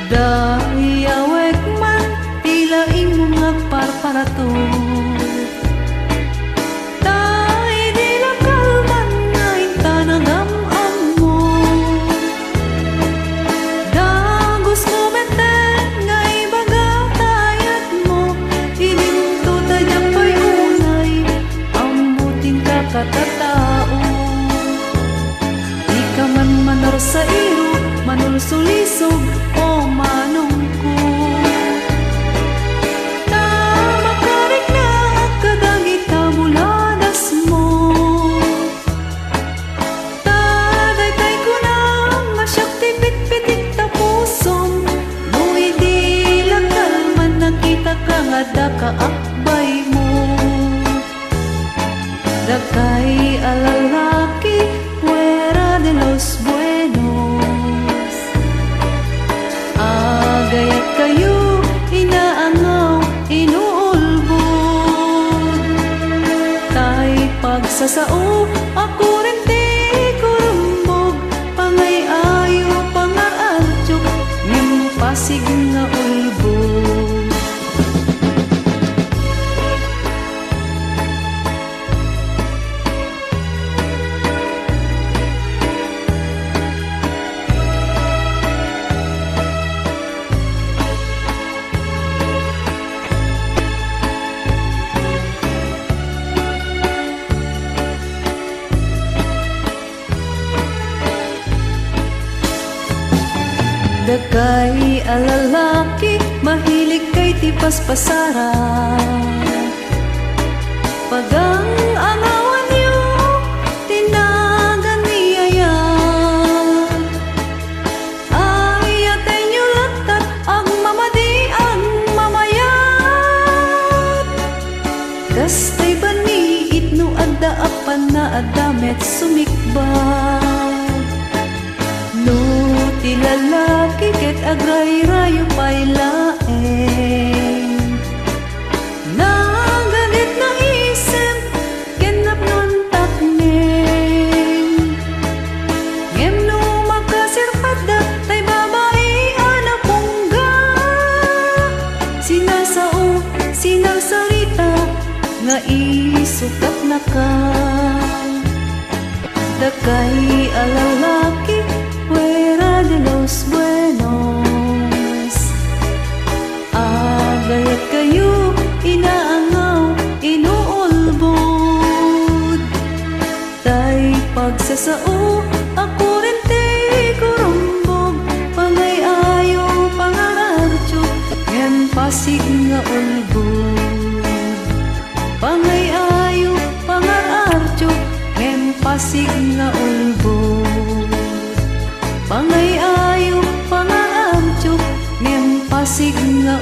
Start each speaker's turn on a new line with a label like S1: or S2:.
S1: Dayawek man tila ing mga parparato. Tay di lang kalman ngay tanagam-am mo. Dagos mo benten ngay bagatayat mo. Ininto tadyak pa'y unay ambuting kakatao. Di ka man manor sa iro, manul sulisog o manungko. Tamakarik na kadagit tabuladas mo. Tadaytay ko na masyak tipit-pitit tapusom. Nu'y di lakal man nakita ka nga dakaakbay mo. Dakay alalaki fuera de los buenos. Agayat kayo inaangaw inuulbod. Tay pagsasao ako rin di kurumbog. Pangay ayo pangaartyok ngem pasig nga ulbod. Dakay alalaki, mahilig kay tipas pasara. Pagang angawan niyo, tinagan niyaya. Ayatay niyo latat, ang mamadi ang mamayat. Kastay baniit no adda apan na adamet sumikbal. No tilalaki ket agray-rayo pa'y laeng. Naganit na isip kenap nun takneng. Ngem no makasirpada tay babae anak pungga. Sinasao, sinasarita nga isukat na ka. Dakay alalaki fuera de los buenos. Agayat kayo inaangaw inuulbod. Tay pagsasao ako rin di kurumbog. Pangay ayo pangararcho ngem pasig nga ulbod. Pangay ayo pangararcho ngem pasig nga ulbod. Pangay ayo pangararcho ngem pasig nga